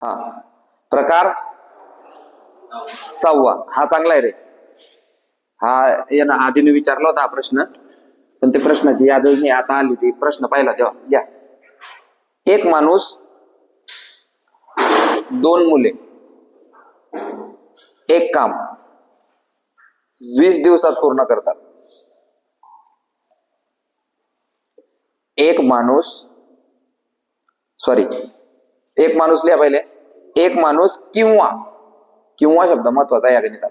हा प्रकार 6वा हा चांगला आहे रे. हा यानं आधीने विचारला होता हा प्रश्न, पण ते प्रश्नाची याद नाही आता आली. ती प्रश्न पाहिला तेव्हा घ्या. एक माणूस 2 मुले एक काम 20 दिवसात पूर्ण करतात. एक माणूस लिहा पहिले. एक माणूस किंवा शब्द महत्वाचा या गणितात.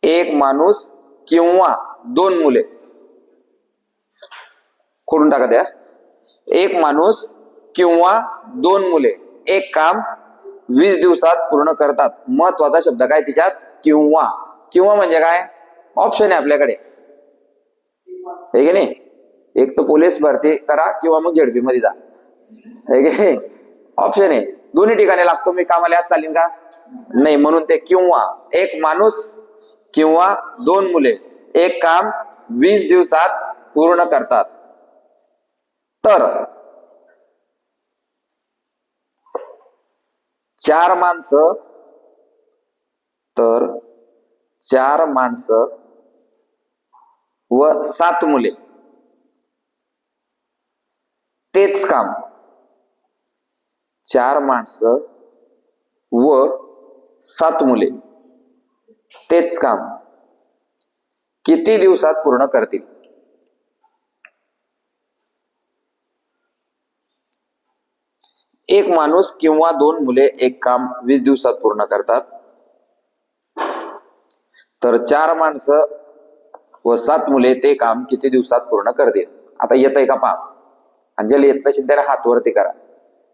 एक माणूस किंवा 2 मुले खोडून टाका द्या. एक माणूस किंवा 2 मुले एक काम 20 दिवसात पूर्ण करतात. महत्वाचा शब्द काय तिच्यात? किंवा म्हणजे काय? ऑप्शन आहे आपल्याकडे, हे की नाही? एक तर पोलीस भरती करा किंवा मग झेडपी मध्ये जा, हे की नाही? ऑप्शन आहे. दोन्ही ठिकाणी लागतो. मी कामाला यात चालीन का? नाही. म्हणून ते किंवा. एक माणूस किंवा 2 मुले एक काम 20 दिवसात पूर्ण करतात. तर 4 माणसं व 7 मुले तेच काम. 4 माणसं व 7 मुले तेच काम किती दिवसात पूर्ण करतील? एक माणूस किंवा 2 मुले एक काम 20 दिवसात पूर्ण करतात. तर 4 माणसं व 7 मुले ते काम किती दिवसात पूर्ण करतील? आता येत आहे का पहा. आणि ज्याला येत नसेल त्याला हात वरती करा.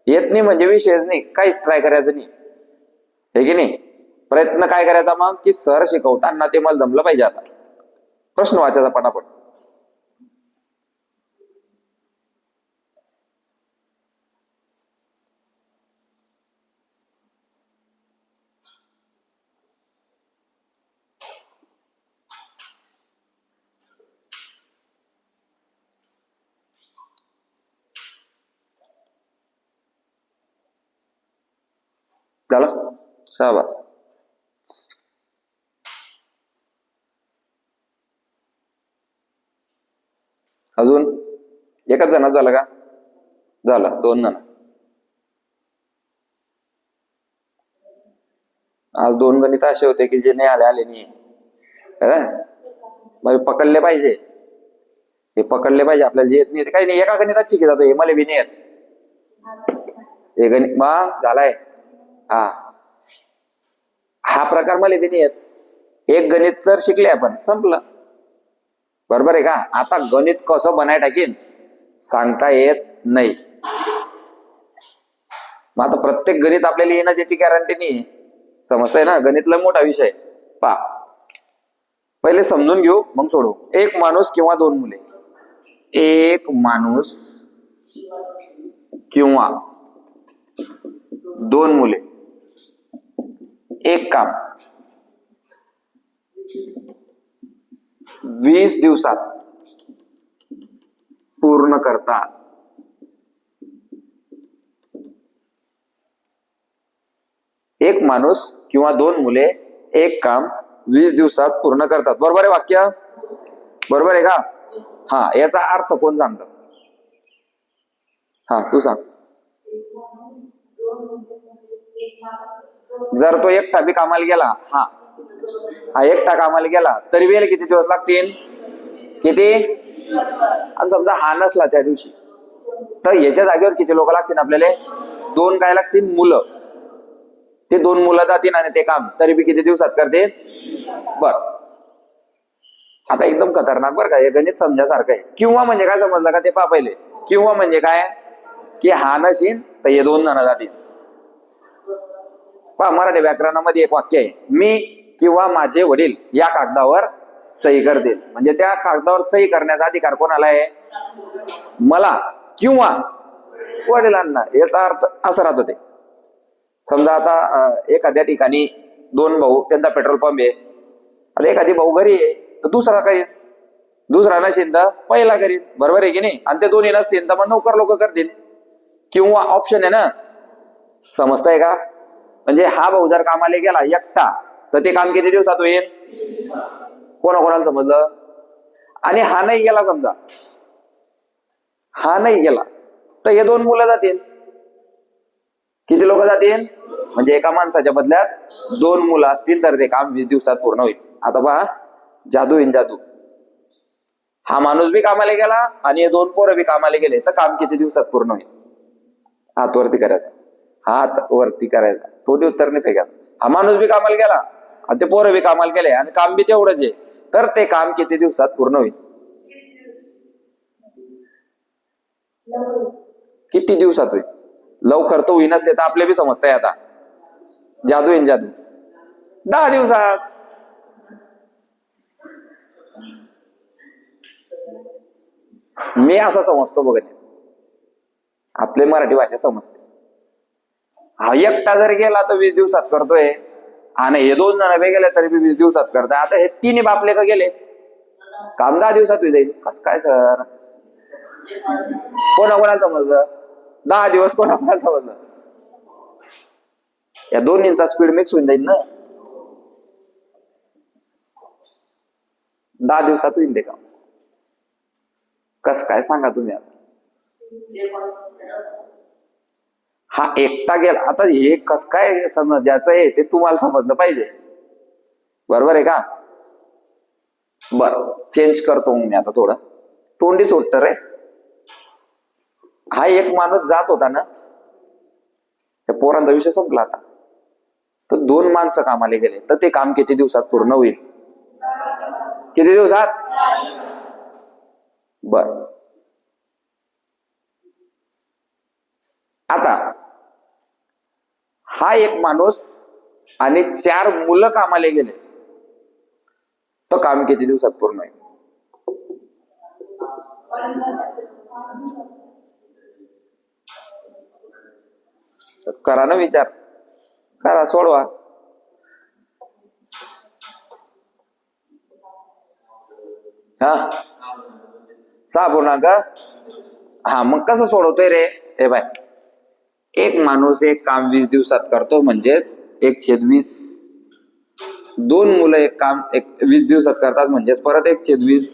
येत नाही म्हणजे विषयच नाही, काहीच ट्राय करायचं नाही, हे की नाही? प्रयत्न काय करायचा मग की सर शिकवताना ते मला जमलं पाहिजे. आता प्रश्न वाचायचा पटापट. झालं? शाबास. अजून एकच जण झालं का? झालं. 2 जण. आज 2 गणित असे होते की जे नाही आले नाही. मग पकडले पाहिजे, हे पकडले पाहिजे. आपल्याला जे येत नाही ते काही नाही. एका गणितात शिकत जातो. हे मला बी नाही येत. हे गणित मग झालाय. हा प्रकार मला बी नाही येत. एक गणित जर शिकले आपण संपलं. बरोबर आहे का? आता गणित कसं बनाय टाकीन सांगता येत नाही. मग आता प्रत्येक गणित आपल्याला येणं याची गॅरंटी नाही. समजतंय ना? गणितला मोठा विषय. पहा, पहिले समजून घेऊ मग सोडू. एक माणूस किंवा 2 मुले. एक माणूस किंवा 2 मुले एक काम 20 दिवसात पूर्ण करतात. एक माणूस किंवा 2 मुले एक काम 20 दिवसात पूर्ण करतात. बरोबर आहे वाक्य? बरोबर आहे का? हा, याचा अर्थ कोण सांगत? हा, तू सांग. जर तो एकटा बी कामाला गेला, हा एकटा कामाला गेला तरी वेळ किती दिवस लागतील? किती? आणि समजा हा नसला त्या दिवशी तर याच्या जागेवर किती लोक लागतील आपल्याला? 2 काय लागतील? मुलं. ते 2 मुलं जातील आणि ते काम तरी बी किती दिवसात करतील? बर. आता एकदम खतरनाक बरं का, हे गणित समजासारखं आहे. किंवा म्हणजे काय समजलं का ते पहा पहिले. किंवा म्हणजे काय की हा नशीन तर हे 2 जण जातील. पहा, मराठी व्याकरणामध्ये एक वाक्य आहे, मी किंवा माझे वडील या कागदावर सही करतील. म्हणजे त्या कागदावर सही करण्याचा अधिकार कोणाला आहे? मला किंवा वडिलांना. याचा अर्थ असा राहतो ते. समजा आता एखाद्या ठिकाणी 2 भाऊ, त्यांचा पेट्रोल पंप आहे. आता एखादी भाऊ घरी आहे तर दुसरा करीत, दुसरा नसेल तर पहिला करीत. बरोबर आहे की नाही? आणि ते दोन्ही नसतील तर मग नोकर लोक करतील. किंवा ऑप्शन आहे ना. समजतंय का? म्हणजे हा भाऊ जर कामाला गेला एकटा तर ते काम किती दिवसात होईल? कोणाकोणाला समजलं? आणि हा नाही गेला, समजा हा नाही गेला तर हे दोन मुलं जातील. किती लोक जातील? म्हणजे एका माणसाच्या बदल्यात दोन मुलं असतील तर ते काम 20 दिवसात पूर्ण होईल. आता पहा, जादू होईल जादू. हा माणूस बी कामाला गेला आणि हे दोन पोरं बी कामाला गेले तर काम किती दिवसात पूर्ण होईल? हात वरती करायचा, हात वरती करायचा, थोडी उत्तर नाही फेकायचं. हा माणूस बी कामाला गेला आणि ते पोरं बी कामाला गेले आणि काम बी तेवढंच आहे तर ते काम किती दिवसात पूर्ण होईल? किती दिवसात होईल? लवकर तर होईनच, ते तर आपले बी समजतंय. आता जादू येईन जादू. 10 दिवसात. मी असं समजतो बघ, आपले मराठी भाषा समजते. हा एकटा जर गेला तर 20 दिवसात करतोय आणि हे दोन जण बी गेले तरी बी 20 दिवसात करतोय. आता हे तिन्ही बापले का गेले, काम 10 दिवसात होईल जाईल. कस काय सर? कोणाकोणाला समजलं? 10 दिवस कोणाकोणाला समजलं? या दोन्हींचा स्पीड मिक्स होऊन जाईल ना. 10 दिवसात होईल ते काम. कस काय सांगा तुम्ही? आता हा एकटा गेला, आता हे कस काय समजायचं आहे ते तुम्हाला समजलं पाहिजे, बरोबर आहे का? बरं, चेंज करतो मी आता थोडं. तोंडी सोडत रे. हा एक माणूस जात होता ना, पोरांचा विषय संपला. आता तर दोन माणसं कामाला गेले तर ते काम किती दिवसात पूर्ण होईल? किती दिवसात? बर, आता हा एक माणूस आणि 4 मुलं कामाला गेले तर काम किती दिवसात पूर्ण होईल? करा ना विचार, करा, सोडवा. हा, 6 पूर्णांक. हा, मग कसं सोडवतोय रे? हे बाय, एक माणूस एक काम 20 दिवसात करतो म्हणजेच 1/20. दोन मुलं एक काम 20 दिवसात करतात म्हणजेच परत 1/20.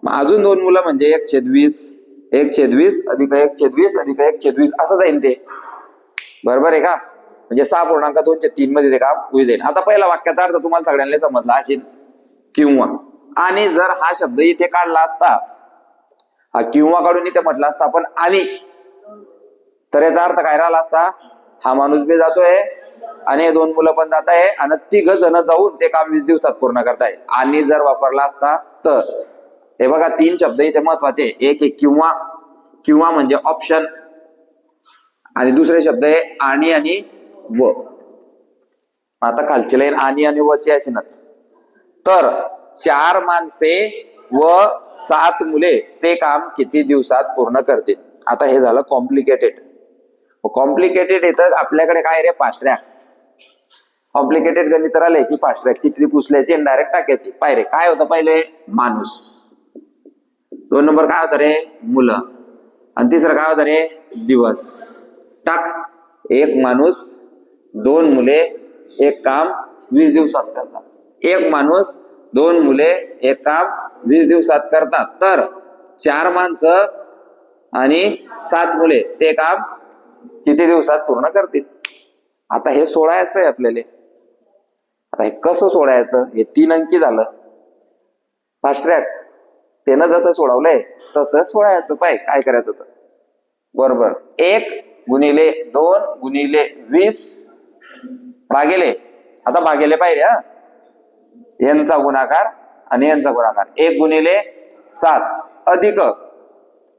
अजून दोन मुलं म्हणजे 1/20, 1/20 अधिक 1/20 अधिक 1/20 असं जाईल ते, बरोबर आहे का? म्हणजे 6.2/3 मध्ये ते काम होईल जाईल. आता पहिला वाक्याचा अर्थ तुम्हाला सगळ्यांना समजला असेल, किंवा. आणि जर हा शब्द इथे काढला असता, हा किंवा काढून इथे म्हटला असता आपण आणि, तर याचा अर्थ काय राहिला असता? हा माणूस बी जातोय आणि हे दोन मुलं पण जात आहे आणि 3 जण जाऊन ते काम 20 दिवसात पूर्ण करताय. आणि जर वापरला असता तर, हे बघा 3 शब्द इथे महत्वाचे. एक किंवा, किंवा म्हणजे ऑप्शन, आणि दुसरे शब्द आहे आणि व. आता खालची लाईन आणि वची असेनच. तर 4 माणसे व 7 मुले ते काम किती दिवसात पूर्ण करतील? आता हे झालं कॉम्प्लिकेटेड. कॉम्प्लिकेटेड येतं आपल्याकडे काय रे? Fast track. कॉम्प्लिकेटेड गणित आले की फास्ट ट्रॅकची ट्रिप उचलायची आणि डायरेक्ट टाकायची. पायरे काय होतं? पहिले माणूस, 2 नंबर काय होतं रे? मुलं, आणि तिसरं काय होतं रे? दिवस. टाक, एक माणूस 2 मुले एक काम 20 दिवसात करतात. एक माणूस 2 मुले एक काम 20 दिवसात करतात, तर 4 माणसं आणि 7 मुले ते काम किती दिवसात पूर्ण करतील? आता हे सोडायचं आहे आपल्याला. आता हे कसं सोडायचं? हे 3 अंकी झालं फास्ट ट्रॅक. त्यानं जसं सोडवलंय तसं सोडायचं. पाय काय करायचं तर, बरोबर 1 गुणिले 2 गुणिले 20 भागिले, आता भागिले पाहिजे हा, यांचा गुणाकार आणि यांचा गुणाकार. 1 गुणिले 7 अधिक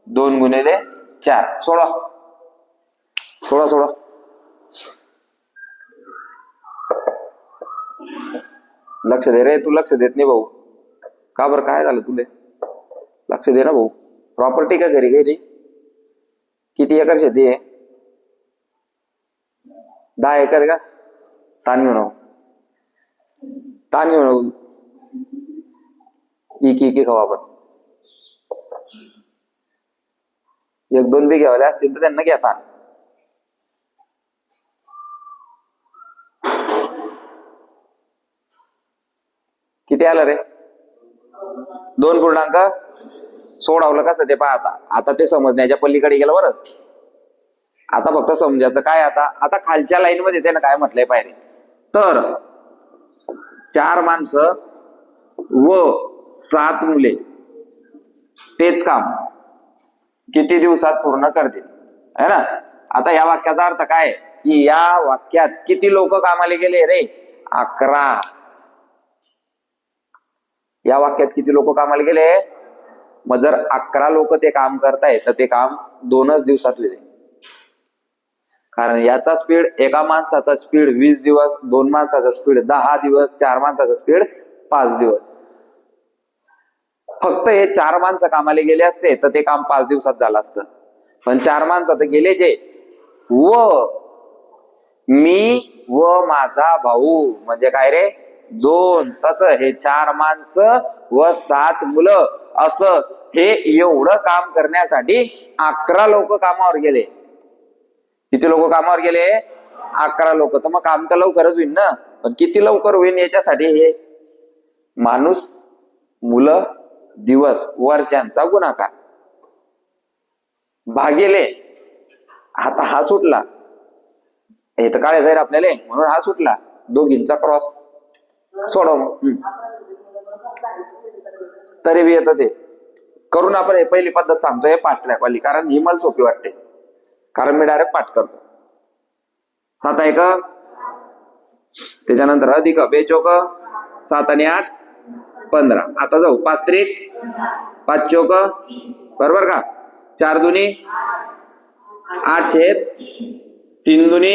2 गुणिले 4. सोडा सोडा सोडा. लक्ष दे रे, तू लक्ष देत नाही भाऊ. का बरं, काय झालं तुले? लक्ष दे ना भाऊ. प्रॉपर्टी का घरी गेली? किती एकर शेती आहे? 10 एकर का? ताण घेऊ नको, ताण घेऊ नको. इकी खाऊ आपण. 1-2 बी घ्यावले असतील तर त्यांना घ्या ताण. किती आलं रे? 2 सोडवलं कसं ते पहा. आता ते समजण्याच्या पलीकडे गेलं बरं. आता फक्त समजायचं काय, आता खालच्या लाईन मध्ये त्यानं काय म्हटलंय पाहिजे. तर 4 माणसं व 7 मुले तेच काम किती दिवसात पूर्ण करतील, है ना? आता या वाक्याचा अर्थ काय की या वाक्यात किती लोक कामाला गेले रे? 11. या वाक्यात किती लोक कामाला गेले? मग जर 11 लोक ते काम करतायत तर ते काम 2च दिवसात होईल. कारण याचा स्पीड, एका माणसाचा स्पीड 20 दिवस, 2 माणसाचा स्पीड 10 दिवस, 4 माणसाचा स्पीड 5 दिवस. फक्त हे 4 माणसं कामाला गेले असते तर ते काम 5 दिवसात झालं असतं. पण 4 माणसं तर गेले जे, व मी व माझा भाऊ म्हणजे काय रे? 2. तसं हे 4 माणसं व 7 मुलं, असं हे एवढं काम करण्यासाठी 11 लोक कामावर गेले. किती लोक कामावर गेले? 11 लोक. तर मग काम तर लवकरच होईल ना, पण किती लवकर होईल याच्यासाठी हे माणूस, मुलं, दिवस, वर्षांचा गुणाकार भागिले. आता हा सुटला, हे तर काढायचं आहे आपल्याला म्हणून हा सुटला. दोघींचा क्रॉस सोडव. तरी बी येतं ते करून. आपण हे पहिली पद्धत सांगतोय फास्ट ट्रॅक वाली, कारण ही मला सोपी वाटते, कारण मी डायरेक्ट पाठ करतो. 7 1 त्याच्यानंतर अधिक 2 चौक 7 आणि 8 15. आता जाऊ 5 त्रिक 5 चौक, बरोबर का? 4 दुनी 8 छेद 3 दुनी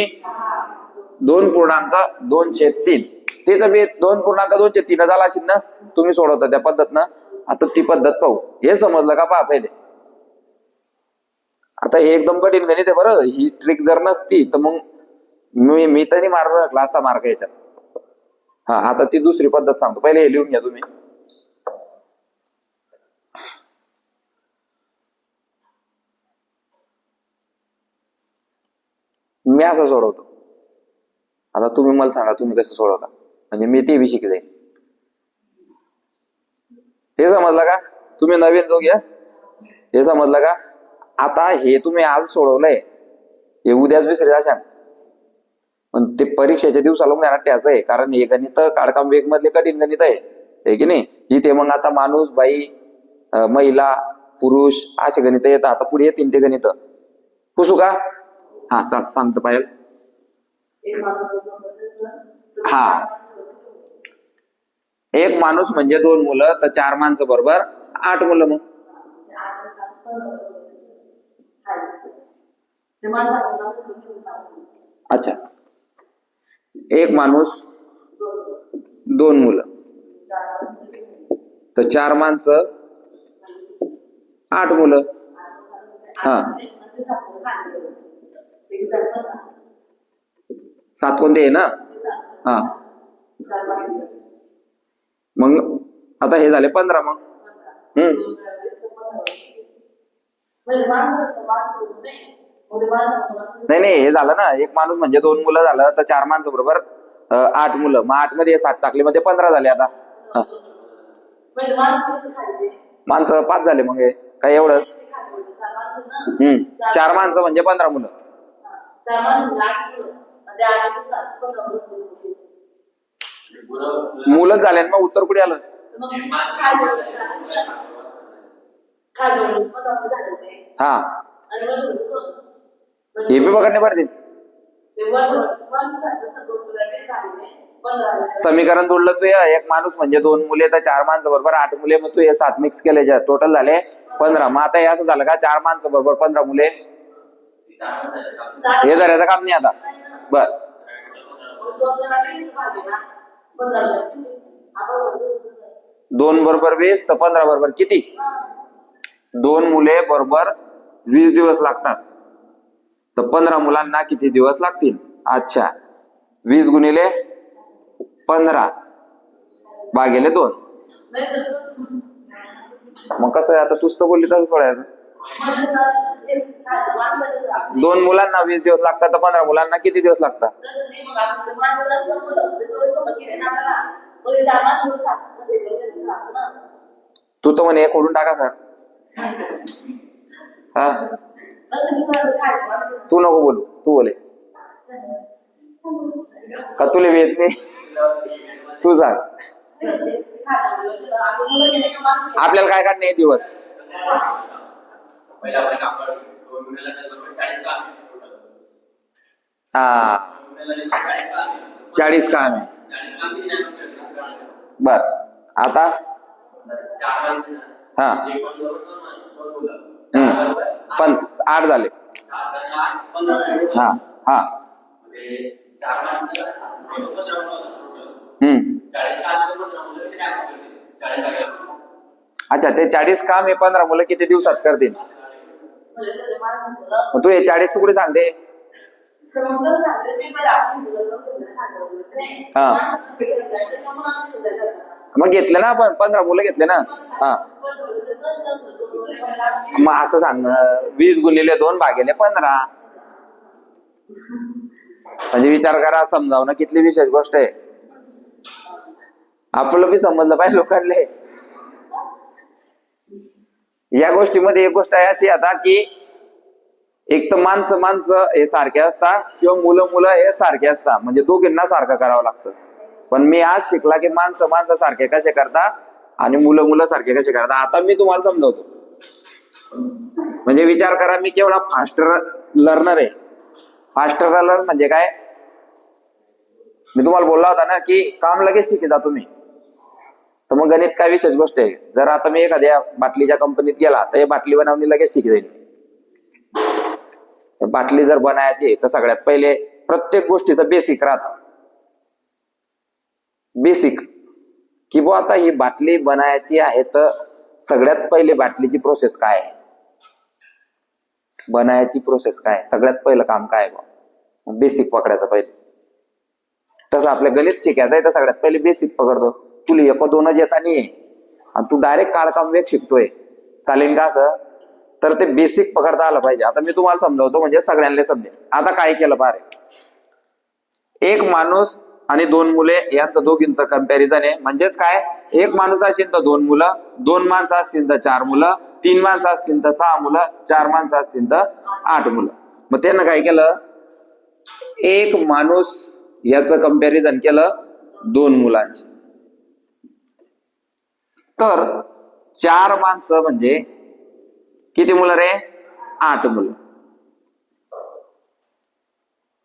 2.2/3. त्याचं बी 2.2/3 झाला असेल ना, तुम्ही सोडवता त्या पद्धत ना. आता ती पद्धत पाहू. हे समजलं का पहा पहिले. आता हे एकदम कठीण गणित आहे बरं. ही ट्रिक जर नसती तर मग मी तरी मारला क्लास मार्क याच्यात. हा, आता ती दुसरी पद्धत सांगतो. पहिले हे लिहून घ्या तुम्ही. मी असं सोडवतो. आता तुम्ही मला सांगा तुम्ही कसं सोडवता, म्हणजे मी ते बी शिकले. हे समजलं का? तुम्ही नवीन जो घ्या, हे समजलं का? आता हे तुम्ही आज सोडवलंय, हे उद्याच विसरे अशा. पण ते परीक्षेच्या दिवसाला मग त्याचं आहे, कारण हे गणित काढकाम वेग मधले कठीण गणित आहे की नाही. इथे मग आता माणूस, बाई, महिला, पुरुष असे गणित येतात. आता पुढे येतील ते गणित. पुसू का? हा चाल, सांगतो पायल. हा, एक माणूस म्हणजे 2 मुलं, तर 4 माणसं बरोबर 8 मुलं. मग अच्छा, एक माणूस 2 मुलं, तर 4 माणसं 8 मुलं. हा, 7 कोणते आहे ना? हा, मग आता हे झाले 15. मग नाही, हे झालं ना. एक माणूस म्हणजे 2 मुलं झालं, तर 4 माणसं बरोबर 8 मुलं. मग 8 मध्ये 7 टाकले, मग ते 15 झाले. आता माणसं 5 झाले. मग हे काय एवढंच. 4 माणसं म्हणजे 15 मुलं. मुलं झाले. मग उत्तर कुठे आलं? हा, हे बी बघणे पडतील. समीकरण जोडलं तू. एक माणूस म्हणजे 2 मुले, तर 4 माणसं बरोबर 8 मुले. मग तू हे 7 मिक्स केले, टोटल झाले 15. मग आता हे असं झालं का 4 माणसं बरोबर 15 मुले. हे धरायचं काम नाही आता. बर, 2 बरोबर 20, तर 15 बरोबर किती? 2 मुले बरोबर 20 दिवस लागतात, तर 15 मुलांना किती दिवस लागतील? अच्छा, 20 गुणिले 15 भागिले 2. मग कसं आहे, आता तूच तर बोलली तसं सोडायचं. 2 मुलांना 20 दिवस लागतात, तर 15 मुलांना किती दिवस लागतात? तू तर म्हणे खोडून टाका सर. हा तू नको बोलू, तू बोले का तुला येत नाही? तू सांग आपल्याला काय काढणे दिवस. हा 40 काम आहे. बर आता हा पण 8 झाले. हा हा अच्छा ते 40 काम हे 15 मुलं किती दिवसात करतील? तू हे 40 कुठे सांगते? हा मग घेतले ना आपण 15 मुलं घेतले ना. हा मग असं सांग 20 गुणिले 2 भागिले 15 म्हणजे विचार करा समजावणं किती विशेष गोष्ट आहे. आपलं बी समजलं पाहिजे लोकांना. या गोष्टीमध्ये एक गोष्ट आहे अशी आता की एक तर माणसं हे सारखे असतात किंवा मुलं हे सारखे असतात, म्हणजे दोघींना सारखं करावं लागतं. पण मी आज शिकला की माणसं सारखे कसे करतात आणि मुलं सारखे कसे करतात. आता मी तुम्हाला समजवतो. म्हणजे विचार करा मी केवढा फास्ट लर्नर आहे. फास्ट लर्नर म्हणजे काय? मी तुम्हाला बोलला होता ना की काम लगेच शिकता तुम्ही. तर मग गणित काय विशेष गोष्ट आहे. जर आता मी एखाद्या बाटलीच्या कंपनीत गेला तर हे बाटली बनवणी लगेच शिक जाईल. बाटली जर बनायची तर सगळ्यात पहिले प्रत्येक गोष्टीचं बेसिक राहतं. बेसिक की बुवा आता ही बाटली बनायची आहे तर सगळ्यात पहिले बाटलीची प्रोसेस काय आहे, बनायची प्रोसेस काय, सगळ्यात पहिलं काम काय आहे, बेसिक पकडायचं पहिले. तसं आपल्या गणित शिकायचं आहे तर सगळ्यात पहिले बेसिक पकडतो. तुला 1-2 येता नाही आणि तू डायरेक्ट काळकाम वेग शिकतोय, चालेल का असं? तर ते बेसिक पकडता आलं पाहिजे. आता मी तुम्हाला समजावतो म्हणजे सगळ्यांना समजेल. आता काय केलं पारे, एक माणूस आणि 2 मुले यांचं दोघींचं कंपॅरिझन आहे. म्हणजेच काय, एक माणूस असेल तर 2 मुलं, 2 माणसं असतील तर 4 मुलं, 3 माणसं असतील तर 6 मुलं, 4 माणसं असतील तर 8 मुलं. मग त्यानं काय केलं, एक माणूस याचं कंपॅरिझन केलं 2 मुलांची. तर 4 माणसं म्हणजे किती मुलं रे? 8 मुलं.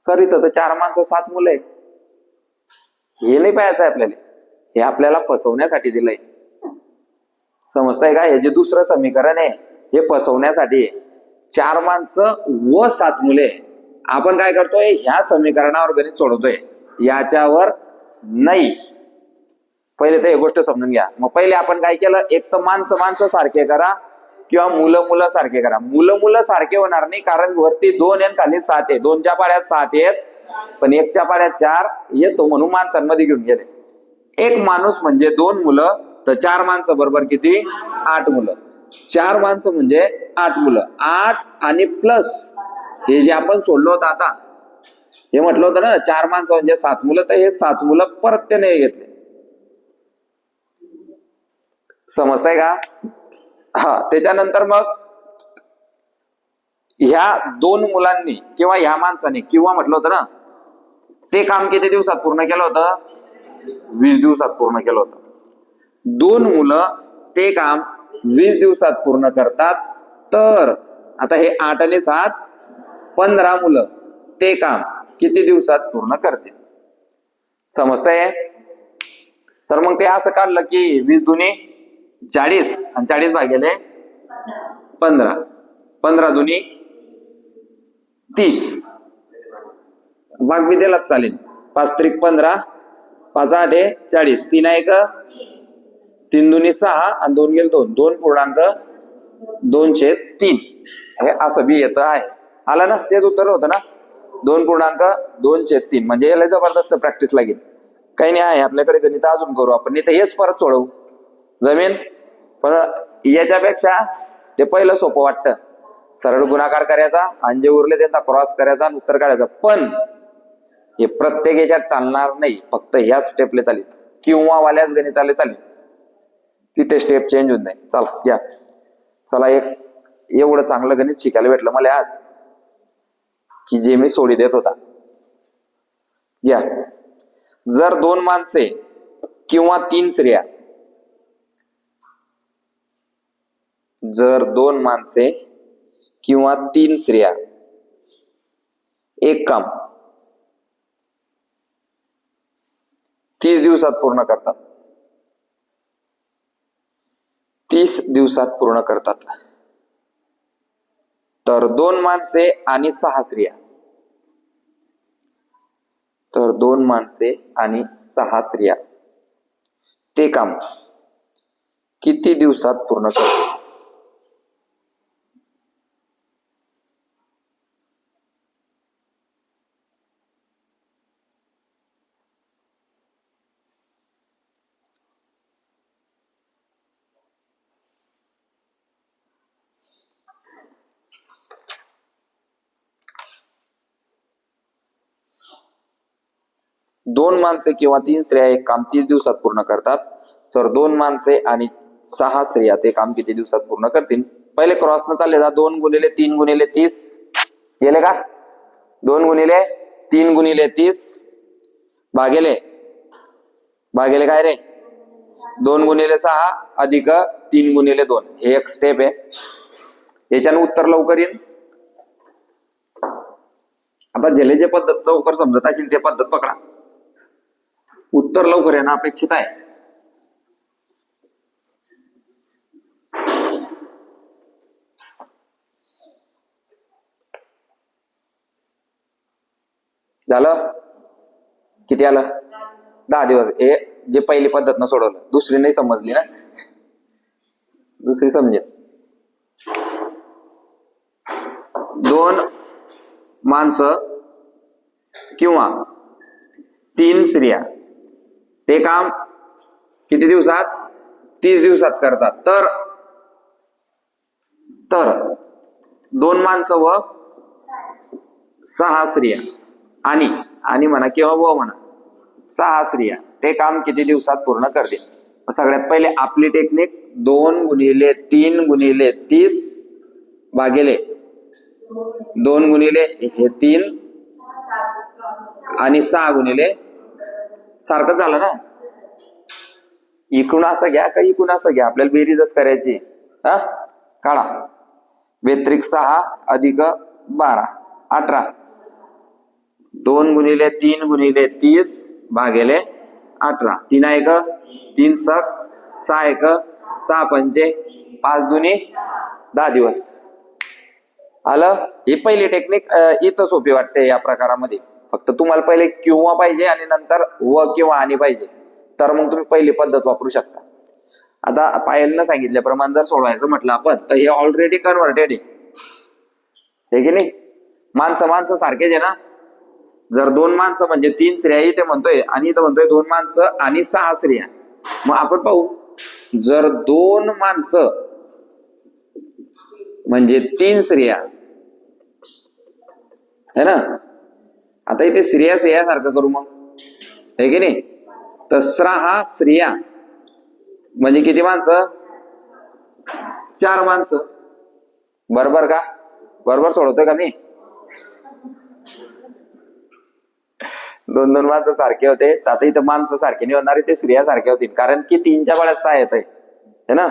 सर इथं तर 4 माणसं 7 मुलं आहे. हे नाही पाहायचं आपल्याला, हे आपल्याला फसवण्यासाठी दिलंय. समजताय का? हे जे दुसरं समीकरण आहे हे फसवण्यासाठी आहे. 4 माणसं व 7 मुले. आपण काय करतोय, ह्या समीकरणावर गणित सोडवतोय, याच्यावर नाही. पहिले तर ही गोष्ट समजून घ्या. मग पहिले आपण काय केलं, एक तर माणसं सारखे करा किंवा मुलं सारखे करा. मुलं सारखे होणार नाही कारण वरती 2 आणि खाली 7 आहे. 2च्या पाड्यात 7 आहेत पण 1च्या पाड्यात 4 येतो म्हणून माणसांमध्ये घेऊन गेले. एक माणूस म्हणजे 2 मुलं तर 4 माणसं बरोबर किती? 8 मुलं. 4 माणसं म्हणजे 8 मुलं. 8 आणि प्लस हे जे आपण सोडलं होतं आता, हे म्हटलं होतं ना 4 माणसं म्हणजे 7 मुलं, तर हे 7 मुलं परत त्याने घेतले. समजताय का? हा त्याच्यानंतर मग ह्या 2 मुलांनी किंवा ह्या माणसाने किंवा म्हटलं होतं ना, ते काम किती दिवसात पूर्ण केलं होतं? 20 दिवसात पूर्ण केलं होतं. 2 मुलं ते काम 20 दिवसात पूर्ण करतात. तर आता हे 8 आणि 7 15 मुलं ते काम किती दिवसात पूर्ण करतील? समजतंय? तर मग ते असं काढलं की 20 दुनी 40 आणि 40 भागिले 15, 15 दुनी 30. भाग बी दिलाच चालेल. 5 त्रिक 15, 5 8 40, 3 1 3 दुनी 6 आणि 2 गेले 2, 2.2/3. हे असं बी येतं आहे. आलं ना? तेच उत्तर होतं ना, 2.2/3. म्हणजे याला जबरदस्त प्रॅक्टिस लागेल. काही नाही आहे आपल्याकडे गणित, अजून करू आपण, नाही तर हेच परत सोडवू जमीन. पण याच्यापेक्षा ते पहिलं सोपं वाटतं. सरळ गुणाकार करायचा आणि जे उरले त्यांचा क्रॉस करायचा आणि उत्तर काढायचं. पण हे प्रत्येक याच्यात चालणार नाही, फक्त ह्याच स्टेपले चालेल किंवा वाल्याच गणिताले चालेल. तिथे स्टेप चेंज होत नाही. चला या, चला एक एवढं चांगलं गणित शिकायला भेटलं मला आज की जे मी सोडी देत होता. या, जर 2 माणसे किंवा 3 स्त्रिया, जर 2 माणसे किंवा 3 स्त्रिया एक काम 30 दिवसात पूर्ण करतात, 30 दिवसात पूर्ण करतात, तर 2 माणसे आणि 6 स्त्रिया, तर 2 माणसे आणि 6 स्त्रिया ते काम किती दिवसात पूर्ण करतात? दोन माणसे किंवा 3 स्त्रिया एक काम 30 दिवसात पूर्ण करतात, तर 2 माणसे आणि 6 स्त्रिया ते काम किती दिवसात पूर्ण करतील? पहिले क्रॉस न चालले जा. 2 गुणिले 3 गुणिले 30 गेले का? 2 गुणिले 3 गुणिले 30 भागेले काय रे? 2 गुणिले 6 अधिक 3 गुणिले 2. हे एक स्टेप आहे, याच्यानं उत्तर लवकर येईल. आता ज्याला जे पद्धत चौकर समजत असेल ते पद्धत पकडा, उत्तर लवकर येणं अपेक्षित आहे. झालं? किती आलं? 10 दिवस. हे जे पहिली पद्धत न सोडवलं, दुसरी नाही समजली ना, दुसरी समजेल. 2 माणसं किंवा 3 स्त्रिया ते काम किती दिवसात? 30 दिवसात करतात, तर 2 माणसं व 6 स्त्रिया आणि म्हणा किंवा व म्हणा 6 स्त्रिया ते काम किती दिवसात पूर्ण करतील? सगळ्यात पहिले आपली टेक्निक 2 गुणिले 3 गुणिले 30 भागिले 2 गुणिले हे 3 आणि 6 गुणिले सारखं झालं ना. इकडून असं घ्या का इकडून असं घ्या, आपल्याला बेरीजच करायची. हा काढा. व्यतिरिक्त 6 अधिक 12 18. 2 गुणिले 3 गुणिले 30 भागिले 18. 3 1 3 सक 6 1 6 पंचे 5 दुनी 10 दिवस. आलं? ही पहिली टेक्निक इथं सोपी वाटते या प्रकारामध्ये. फक्त तुम्हाला पहिले किंवा पाहिजे आणि नंतर व किंवा आणि पाहिजे, तर मग तुम्ही पहिली पद्धत वापरू शकता. आता पायलनं सांगितल्याप्रमाणे जर सोडवायचं म्हटलं आपण, तर हे ऑलरेडी कन्व्हर्टेड आहे की नाही? माणसं सारखेच आहे ना. जर 2 माणसं म्हणजे 3 स्त्रिया इथे म्हणतोय आणि इथं म्हणतोय 2 माणसं आणि 6 स्त्रिया, मग आपण पाहू. जर 2 माणसं म्हणजे 3 स्त्रिया है ना, आता इथे स्त्रिया सारखं करू मग, है की नाही? तर 6 स्त्रिया म्हणजे किती माणसं? 4 माणसं. बरोबर का? बरोबर सोडवतोय का मी? 2 माणसं सारखे होते, आता इथं माणसं सारखे नाही होणार, ते स्त्रिया सारख्या होतील, कारण की 3च्या बळात 6 येत आहे ना.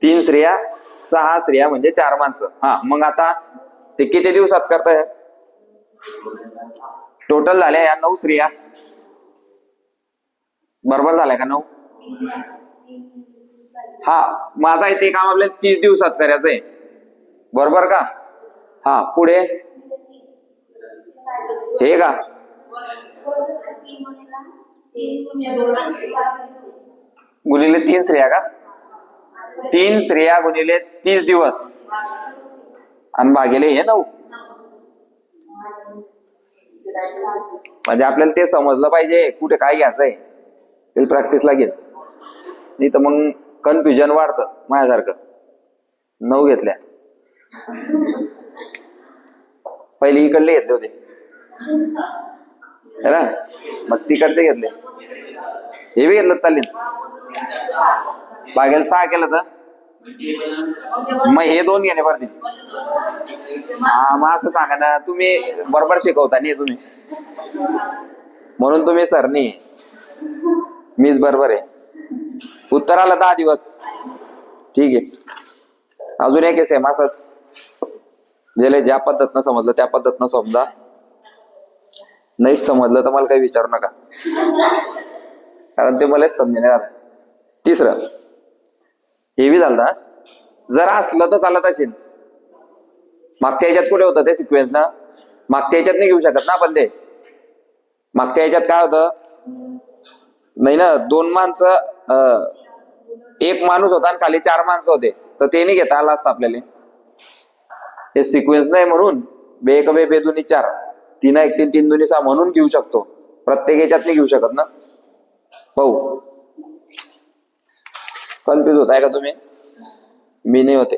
3 स्त्रिया 6 स्त्रिया म्हणजे 4 माणसं. हा, मग आता ते किती दिवसात करताय? टोटल झाल्या या 9 स्त्रिया. बरोबर झाल्या का 9? हा, मग आता ते काम आपल्याला 30 दिवसात करायचंय. बरोबर का? हा, पुढे हे का गुणिले 3 स्त्रिया का? 3 स्त्रिया गुणिले 30 दिवस आणि भागिले हे 9. म्हणजे आपल्याला ते समजलं पाहिजे कुठे काय घ्यायचंय, ते प्रॅक्टिसला घेत, नाही तर मग कन्फ्युजन वाढतं. माझ्यासारखं 9 घेतल्या, पहिले इकडले घेतले होते है ना, मग तिकडचे घेतले, हे बी घेतलं चालेल. भागेल 6 केलं तर मग हे 2 घेणे पडतील. हा मग असं सांगा ना, तुम्ही बरोबर शिकवता नाही तुम्ही, म्हणून तुम्ही सर नाही, मीच बरोबर आहे. उत्तर आलं 10 दिवस. ठीक आहे, अजून एक सेम असंच, ज्याला ज्या पद्धतीनं समजलं त्या पद्धतीनं समजा, नाही समजलं तर मला काही विचारू नका, कारण ते मलाच समजणार. तिसरं हे बी झालं, जर असलं तर चालत असेल. मागच्या ह्याच्यात कुठे होतं ते सिक्वेन्स ना, मागच्या ह्याच्यात नाही घेऊ शकत ना आपण ते. मागच्या ह्याच्यात काय होतं, नाही ना, 2 माणसं, एक माणूस होता आणि खाली 4 माणसं होते, तर ते नाही घेता आलं असतं आपल्याला. हे सिक्वेन्स नाही म्हणून बे एक बे 2 4 3 1 3 3 2 6 म्हणून घेऊ शकतो, प्रत्येक ह्याच्यात नाही घेऊ शकत ना. पाहू, कन्फ्युज होताय का तुम्ही? मी नाही होते.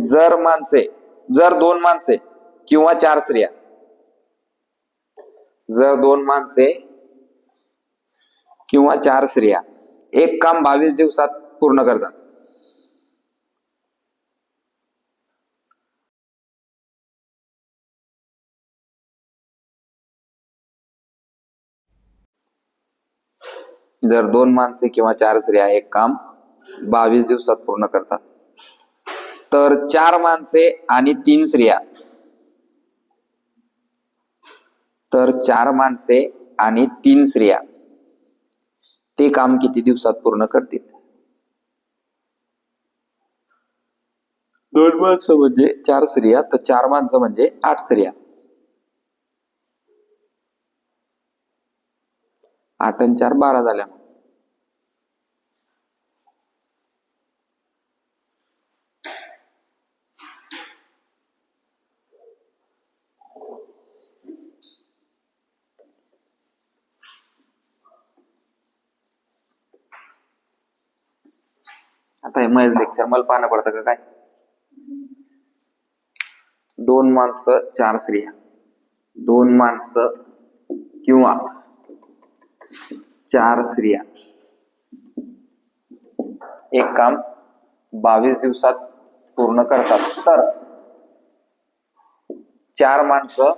जर 2 माणसे किंवा 4 स्त्रिया, जर 2 माणसे किंवा 4 स्त्रिया एक काम 22 दिवसात पूर्ण करतात, जर 2 माणसे किंवा 4 स्त्रिया एक काम 22 दिवसात पूर्ण करतात, तर 4 माणसे आणि 3 स्त्रिया, तर 4 माणसे आणि 3 स्त्रिया ते काम किती दिवसात पूर्ण करतील? 2 माणसं म्हणजे 4 स्त्रिया, तर 4 माणसं म्हणजे 8 स्त्रिया. 8 आणि 4 12 झाल्या. आता हे माझं लेक्चर मला पाहणं पडतं का काय? 2 माणसं 4 स्त्रिया, 2 माणसं किंवा 4 स्त्रिया एक काम 22 दिवसात पूर्ण करतात, तर 4 माणसं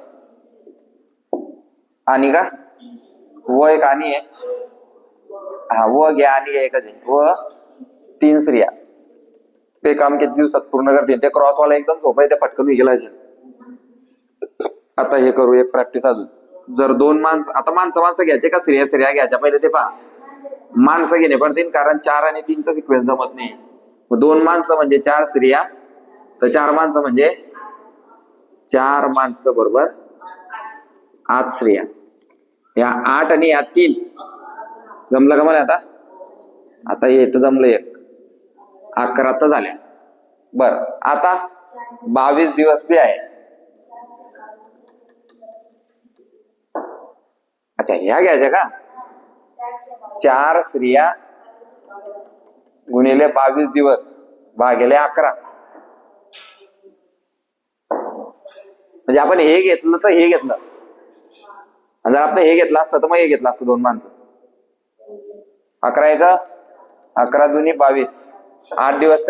आणि का व एक आणि आहे, हा व घ्या आणि एकच आहे, व 3 स्त्रिया ते काम किती दिवसात पूर्ण करतील? ते क्रॉसवाला एकदम सोपं आहे, ते पटकन गेला असेल. आता हे करू एक प्रॅक्टिस अजून. जर 2 माणसं, आता माणसं घ्यायचे का स्त्रिया घ्यायच्या, पहिले ते पहा. माणसं घेणे पडतील, कारण 4 आणि 3 चा सिक्वेन्स जमत नाही. 2 माणसं म्हणजे 4 स्त्रिया, तर 4 माणसं म्हणजे 4 माणसं बरोबर 8 स्त्रिया. या 8 आणि या 3 जमलं का मला? आता हे तर जमलं, एक 11 तर झाल्या. बर, आता 22 दिवस बी आहे. अच्छा, ह्या घ्यायच्या का? 4 स्त्रिया गुणिले 22 दिवस भागिले 11. म्हणजे आपण हे घेतलं तर हे घेतलं, आणि जर आपण हे घेतलं असतं तर मग हे घेतलं असतं 2 माणसं. 11 1 11 2 22, 8 दिवस